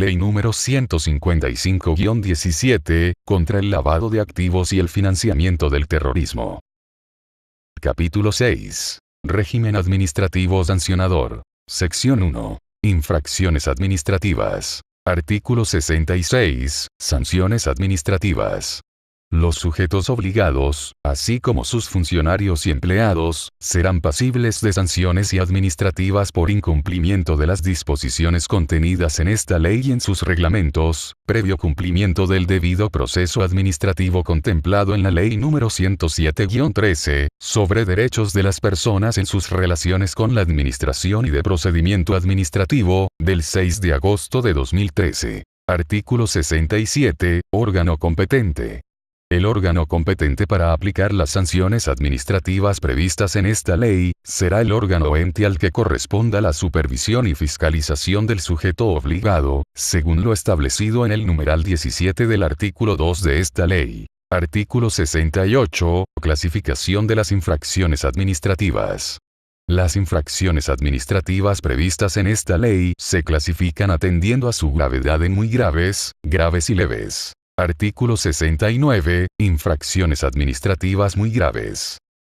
Ley número 155-17, contra el lavado de activos y el financiamiento del terrorismo. Capítulo 6. Régimen administrativo sancionador. Sección 1. Infracciones administrativas. Artículo 66. Sanciones administrativas. Los sujetos obligados, así como sus funcionarios y empleados, serán pasibles de sanciones y administrativas por incumplimiento de las disposiciones contenidas en esta ley y en sus reglamentos, previo cumplimiento del debido proceso administrativo contemplado en la Ley número 107-13, sobre derechos de las personas en sus relaciones con la administración y de procedimiento administrativo, del 6 de agosto de 2013. Artículo 67. Órgano competente. El órgano competente para aplicar las sanciones administrativas previstas en esta ley, será el órgano o ente al que corresponda la supervisión y fiscalización del sujeto obligado, según lo establecido en el numeral 17 del artículo 2 de esta ley. Artículo 68. Clasificación de las infracciones administrativas. Las infracciones administrativas previstas en esta ley se clasifican atendiendo a su gravedad en muy graves, graves y leves. Artículo 69. Infracciones administrativas muy graves.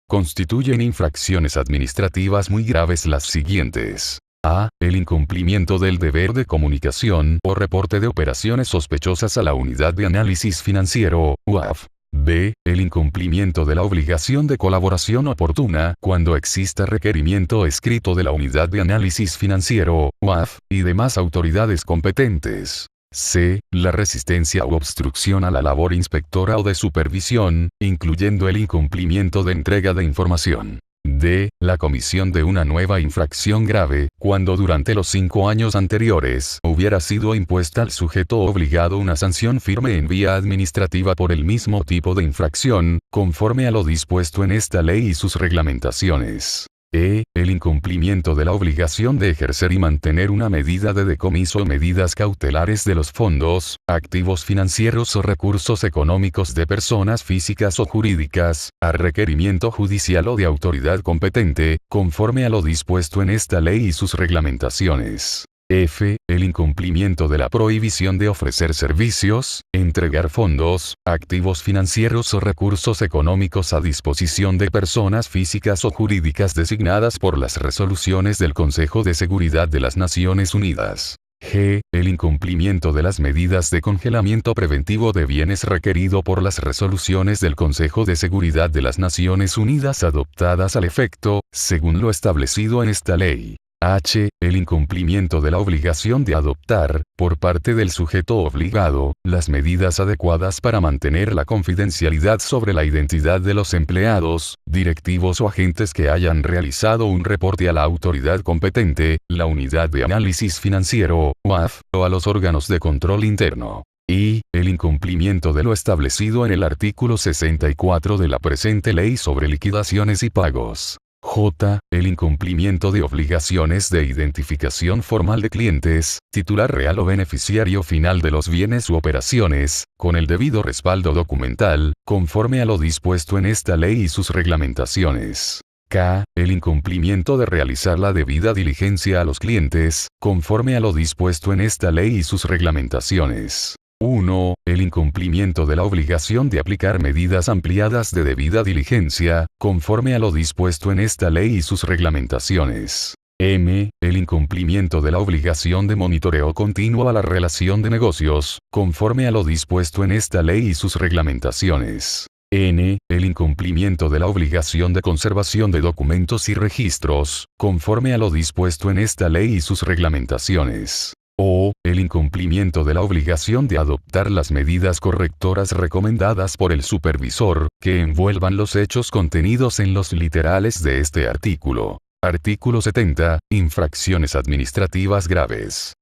Constituyen infracciones administrativas muy graves las siguientes. A. El incumplimiento del deber de comunicación o reporte de operaciones sospechosas a la Unidad de Análisis Financiero, UAF. B. El incumplimiento de la obligación de colaboración oportuna cuando exista requerimiento escrito de la Unidad de Análisis Financiero, UAF, y demás autoridades competentes. C. La resistencia u obstrucción a la labor inspectora o de supervisión, incluyendo el incumplimiento de entrega de información. D. La comisión de una nueva infracción grave, cuando durante los 5 años anteriores hubiera sido impuesta al sujeto obligado una sanción firme en vía administrativa por el mismo tipo de infracción, conforme a lo dispuesto en esta ley y sus reglamentaciones. E. El incumplimiento de la obligación de ejercer y mantener una medida de decomiso o medidas cautelares de los fondos, activos financieros o recursos económicos de personas físicas o jurídicas, a requerimiento judicial o de autoridad competente, conforme a lo dispuesto en esta ley y sus reglamentaciones. F. El incumplimiento de la prohibición de ofrecer servicios, entregar fondos, activos financieros o recursos económicos a disposición de personas físicas o jurídicas designadas por las resoluciones del Consejo de Seguridad de las Naciones Unidas. G. El incumplimiento de las medidas de congelamiento preventivo de bienes requerido por las resoluciones del Consejo de Seguridad de las Naciones Unidas adoptadas al efecto, según lo establecido en esta ley. H. El incumplimiento de la obligación de adoptar, por parte del sujeto obligado, las medidas adecuadas para mantener la confidencialidad sobre la identidad de los empleados, directivos o agentes que hayan realizado un reporte a la autoridad competente, la Unidad de Análisis Financiero, UAF, o a los órganos de control interno. Y. El incumplimiento de lo establecido en el artículo 64 de la presente ley sobre liquidaciones y pagos. J. El incumplimiento de obligaciones de identificación formal de clientes, titular real o beneficiario final de los bienes u operaciones, con el debido respaldo documental, conforme a lo dispuesto en esta ley y sus reglamentaciones. K. El incumplimiento de realizar la debida diligencia a los clientes, conforme a lo dispuesto en esta ley y sus reglamentaciones. 1. El incumplimiento de la obligación de aplicar medidas ampliadas de debida diligencia, conforme a lo dispuesto en esta ley y sus reglamentaciones. M. El incumplimiento de la obligación de monitoreo continuo a la relación de negocios, conforme a lo dispuesto en esta ley y sus reglamentaciones. N. El incumplimiento de la obligación de conservación de documentos y registros, conforme a lo dispuesto en esta ley y sus reglamentaciones. O. El incumplimiento de la obligación de adoptar las medidas correctoras recomendadas por el supervisor, que envuelvan los hechos contenidos en los literales de este artículo. Artículo 70. Infracciones administrativas graves.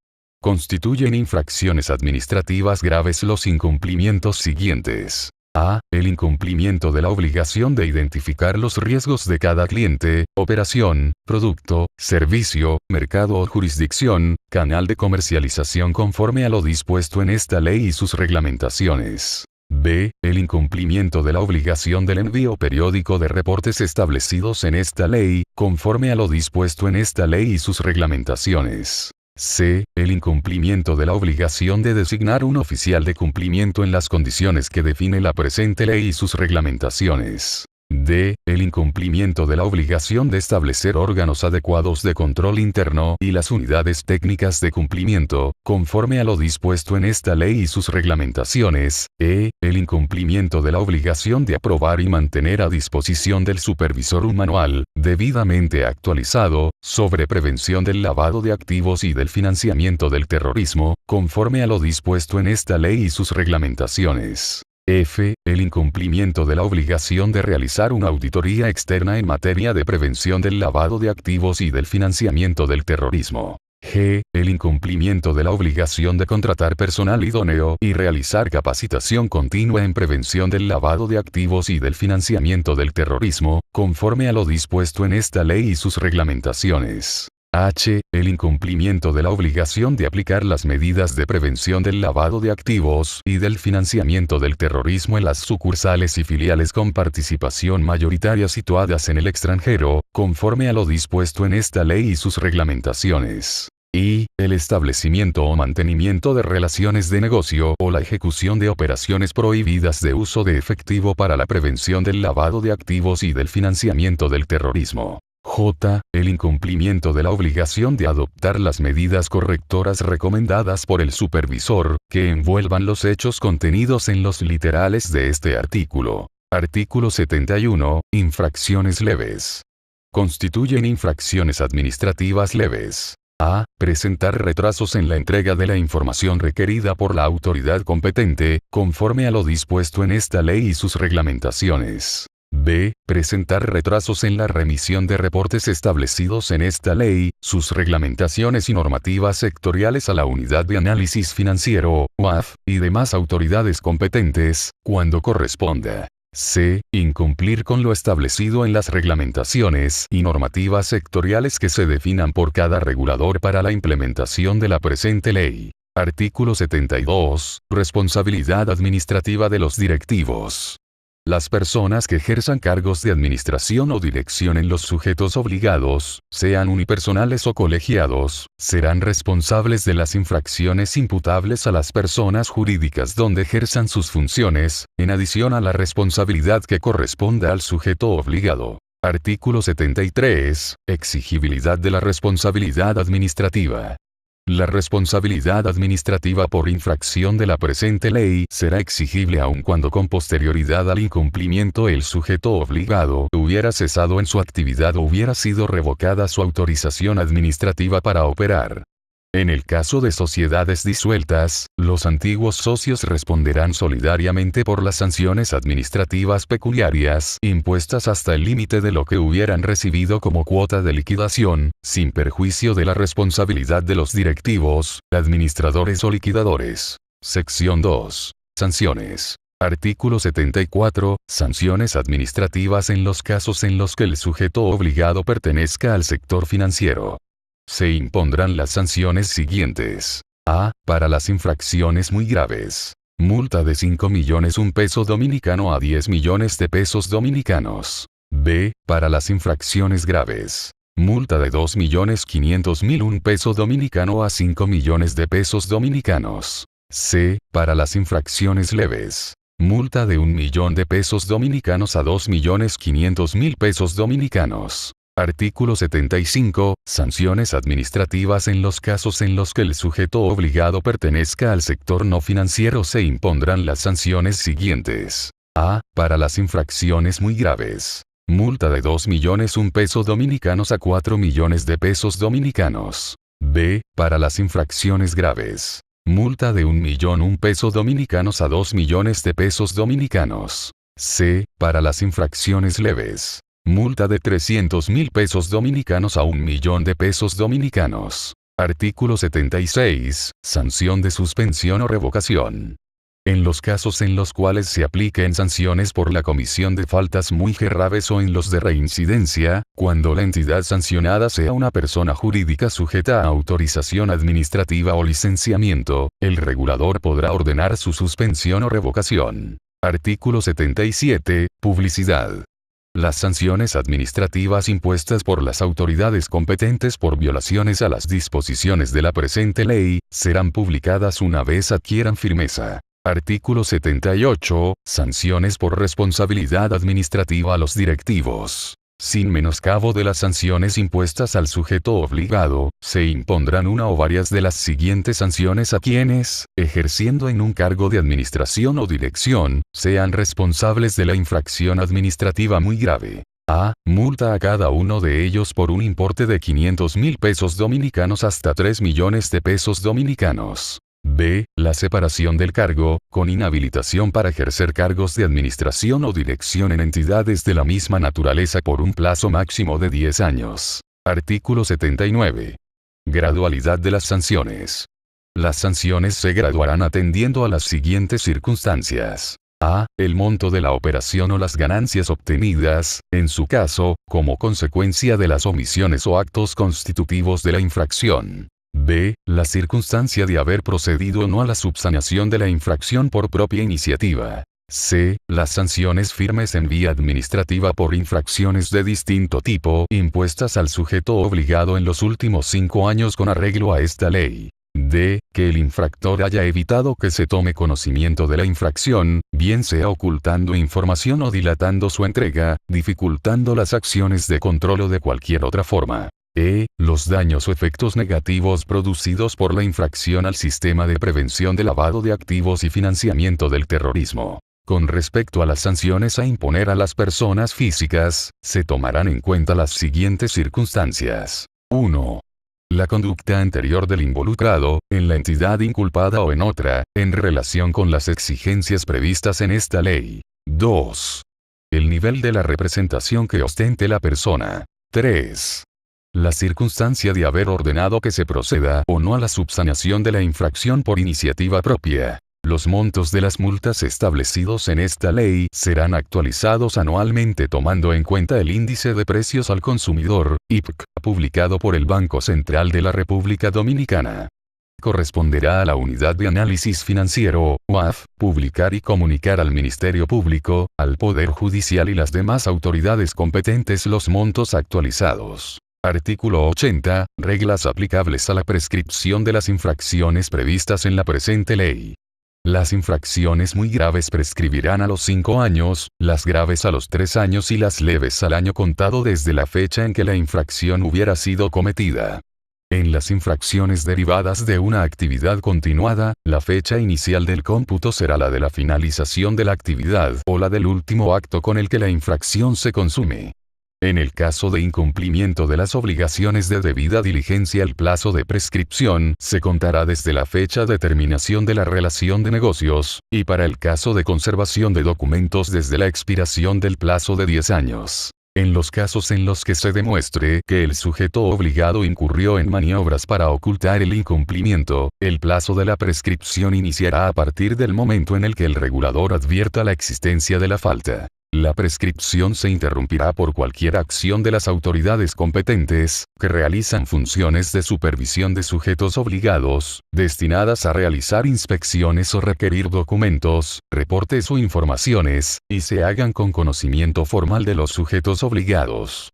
Constituyen infracciones administrativas graves los incumplimientos siguientes. A. El incumplimiento de la obligación de identificar los riesgos de cada cliente, operación, producto, servicio, mercado o jurisdicción, canal de comercialización conforme a lo dispuesto en esta ley y sus reglamentaciones. B. El incumplimiento de la obligación del envío periódico de reportes establecidos en esta ley, conforme a lo dispuesto en esta ley y sus reglamentaciones. C. El incumplimiento de la obligación de designar un oficial de cumplimiento en las condiciones que define la presente ley y sus reglamentaciones. D. El incumplimiento de la obligación de establecer órganos adecuados de control interno y las unidades técnicas de cumplimiento, conforme a lo dispuesto en esta ley y sus reglamentaciones. E. El incumplimiento de la obligación de aprobar y mantener a disposición del supervisor un manual, debidamente actualizado, sobre prevención del lavado de activos y del financiamiento del terrorismo, conforme a lo dispuesto en esta ley y sus reglamentaciones. F. El incumplimiento de la obligación de realizar una auditoría externa en materia de prevención del lavado de activos y del financiamiento del terrorismo. G. El incumplimiento de la obligación de contratar personal idóneo y realizar capacitación continua en prevención del lavado de activos y del financiamiento del terrorismo, conforme a lo dispuesto en esta ley y sus reglamentaciones. H. El incumplimiento de la obligación de aplicar las medidas de prevención del lavado de activos y del financiamiento del terrorismo en las sucursales y filiales con participación mayoritaria situadas en el extranjero, conforme a lo dispuesto en esta ley y sus reglamentaciones. Y. El establecimiento o mantenimiento de relaciones de negocio o la ejecución de operaciones prohibidas de uso de efectivo para la prevención del lavado de activos y del financiamiento del terrorismo. J. El incumplimiento de la obligación de adoptar las medidas correctoras recomendadas por el supervisor, que envuelvan los hechos contenidos en los literales de este artículo. Artículo 71. Infracciones leves. Constituyen infracciones administrativas leves. A. Presentar retrasos en la entrega de la información requerida por la autoridad competente, conforme a lo dispuesto en esta ley y sus reglamentaciones. B. Presentar retrasos en la remisión de reportes establecidos en esta ley, sus reglamentaciones y normativas sectoriales a la Unidad de Análisis Financiero, UAF, y demás autoridades competentes, cuando corresponda. C. Incumplir con lo establecido en las reglamentaciones y normativas sectoriales que se definan por cada regulador para la implementación de la presente ley. Artículo 72. Responsabilidad administrativa de los directivos. Las personas que ejerzan cargos de administración o dirección en los sujetos obligados, sean unipersonales o colegiados, serán responsables de las infracciones imputables a las personas jurídicas donde ejerzan sus funciones, en adición a la responsabilidad que corresponda al sujeto obligado. Artículo 73. Exigibilidad de la responsabilidad administrativa. La responsabilidad administrativa por infracción de la presente ley será exigible aun cuando con posterioridad al incumplimiento el sujeto obligado hubiera cesado en su actividad o hubiera sido revocada su autorización administrativa para operar. En el caso de sociedades disueltas, los antiguos socios responderán solidariamente por las sanciones administrativas pecuniarias impuestas hasta el límite de lo que hubieran recibido como cuota de liquidación, sin perjuicio de la responsabilidad de los directivos, administradores o liquidadores. Sección 2. Sanciones. Artículo 74. Sanciones administrativas en los casos en los que el sujeto obligado pertenezca al sector financiero. Se impondrán las sanciones siguientes. A. Para las infracciones muy graves. Multa de 5 millones un peso dominicano a 10 millones de pesos dominicanos. B. Para las infracciones graves. Multa de 2.500.000 un peso dominicano a 5 millones de pesos dominicanos. C. Para las infracciones leves. Multa de 1 millón de pesos dominicanos a 2.500.000 pesos dominicanos. Artículo 75. Sanciones administrativas en los casos en los que el sujeto obligado pertenezca al sector no financiero. Se impondrán las sanciones siguientes. A. Para las infracciones muy graves. Multa de 2 millones un peso dominicanos a 4 millones de pesos dominicanos. B. Para las infracciones graves. Multa de 1 millón un peso dominicanos a 2 millones de pesos dominicanos. C. Para las infracciones leves. Multa de 300.000 pesos dominicanos a 1 millón de pesos dominicanos. Artículo 76. Sanción de suspensión o revocación. En los casos en los cuales se apliquen sanciones por la comisión de faltas muy graves o en los de reincidencia, cuando la entidad sancionada sea una persona jurídica sujeta a autorización administrativa o licenciamiento, el regulador podrá ordenar su suspensión o revocación. Artículo 77. Publicidad. Las sanciones administrativas impuestas por las autoridades competentes por violaciones a las disposiciones de la presente ley, serán publicadas una vez adquieran firmeza. Artículo 78. Sanciones por responsabilidad administrativa a los directivos. Sin menoscabo de las sanciones impuestas al sujeto obligado, se impondrán una o varias de las siguientes sanciones a quienes, ejerciendo en un cargo de administración o dirección, sean responsables de la infracción administrativa muy grave. A. Multa a cada uno de ellos por un importe de 500.000 pesos dominicanos hasta 3 millones de pesos dominicanos. B. La separación del cargo, con inhabilitación para ejercer cargos de administración o dirección en entidades de la misma naturaleza por un plazo máximo de 10 años. Artículo 79. Gradualidad de las sanciones. Las sanciones se graduarán atendiendo a las siguientes circunstancias. A. El monto de la operación o las ganancias obtenidas, en su caso, como consecuencia de las omisiones o actos constitutivos de la infracción. B. La circunstancia de haber procedido o no a la subsanación de la infracción por propia iniciativa. C. Las sanciones firmes en vía administrativa por infracciones de distinto tipo impuestas al sujeto obligado en los últimos 5 años con arreglo a esta ley. D. Que el infractor haya evitado que se tome conocimiento de la infracción, bien sea ocultando información o dilatando su entrega, dificultando las acciones de control o de cualquier otra forma. E. Los daños o efectos negativos producidos por la infracción al sistema de prevención de lavado de activos y financiamiento del terrorismo. Con respecto a las sanciones a imponer a las personas físicas, se tomarán en cuenta las siguientes circunstancias. 1. La conducta anterior del involucrado, en la entidad inculpada o en otra, en relación con las exigencias previstas en esta ley. 2. El nivel de la representación que ostente la persona. 3. La circunstancia de haber ordenado que se proceda o no a la subsanación de la infracción por iniciativa propia. Los montos de las multas establecidos en esta ley serán actualizados anualmente tomando en cuenta el índice de precios al consumidor, IPC, publicado por el Banco Central de la República Dominicana. Corresponderá a la Unidad de Análisis Financiero, UAF, publicar y comunicar al Ministerio Público, al Poder Judicial y las demás autoridades competentes los montos actualizados. Artículo 80. Reglas aplicables a la prescripción de las infracciones previstas en la presente ley. Las infracciones muy graves prescribirán a los 5 años, las graves a los 3 años y las leves al año contado desde la fecha en que la infracción hubiera sido cometida. En las infracciones derivadas de una actividad continuada, la fecha inicial del cómputo será la de la finalización de la actividad o la del último acto con el que la infracción se consume. En el caso de incumplimiento de las obligaciones de debida diligencia, el plazo de prescripción se contará desde la fecha de terminación de la relación de negocios, y para el caso de conservación de documentos desde la expiración del plazo de 10 años. En los casos en los que se demuestre que el sujeto obligado incurrió en maniobras para ocultar el incumplimiento, el plazo de la prescripción iniciará a partir del momento en el que el regulador advierta la existencia de la falta. La prescripción se interrumpirá por cualquier acción de las autoridades competentes, que realizan funciones de supervisión de sujetos obligados, destinadas a realizar inspecciones o requerir documentos, reportes o informaciones, y se hagan con conocimiento formal de los sujetos obligados.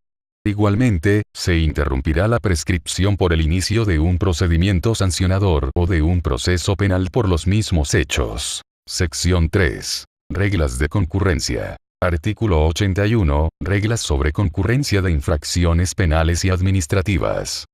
Igualmente, se interrumpirá la prescripción por el inicio de un procedimiento sancionador o de un proceso penal por los mismos hechos. Sección 3. Reglas de concurrencia. Artículo 81. Reglas sobre concurrencia de infracciones penales y administrativas.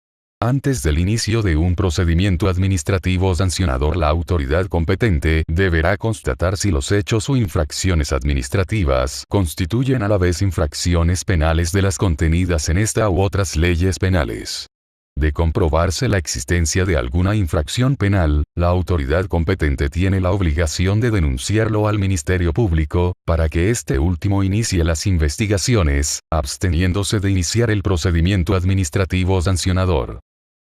Antes del inicio de un procedimiento administrativo sancionador, la autoridad competente deberá constatar si los hechos o infracciones administrativas constituyen a la vez infracciones penales de las contenidas en esta u otras leyes penales. De comprobarse la existencia de alguna infracción penal, la autoridad competente tiene la obligación de denunciarlo al Ministerio Público, para que este último inicie las investigaciones, absteniéndose de iniciar el procedimiento administrativo sancionador.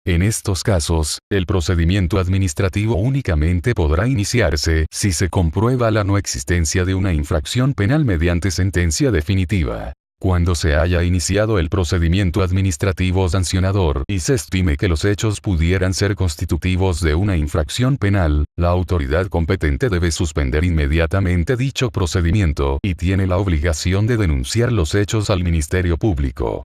En estos casos, el procedimiento administrativo únicamente podrá iniciarse si se comprueba la no existencia de una infracción penal mediante sentencia definitiva. Cuando se haya iniciado el procedimiento administrativo sancionador y se estime que los hechos pudieran ser constitutivos de una infracción penal, la autoridad competente debe suspender inmediatamente dicho procedimiento y tiene la obligación de denunciar los hechos al Ministerio Público.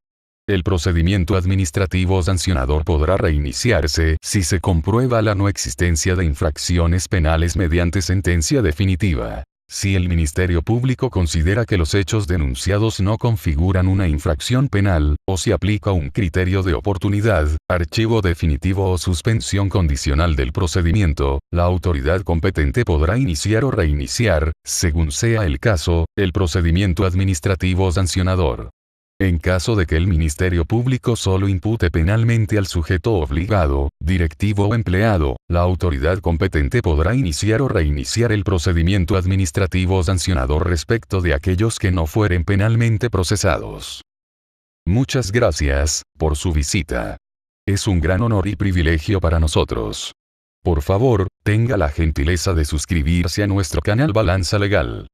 El procedimiento administrativo sancionador podrá reiniciarse si se comprueba la no existencia de infracciones penales mediante sentencia definitiva. Si el Ministerio Público considera que los hechos denunciados no configuran una infracción penal, o si aplica un criterio de oportunidad, archivo definitivo o suspensión condicional del procedimiento, la autoridad competente podrá iniciar o reiniciar, según sea el caso, el procedimiento administrativo sancionador. En caso de que el Ministerio Público solo impute penalmente al sujeto obligado, directivo o empleado, la autoridad competente podrá iniciar o reiniciar el procedimiento administrativo sancionador respecto de aquellos que no fueren penalmente procesados. Muchas gracias por su visita. Es un gran honor y privilegio para nosotros. Por favor, tenga la gentileza de suscribirse a nuestro canal Balanza Legal.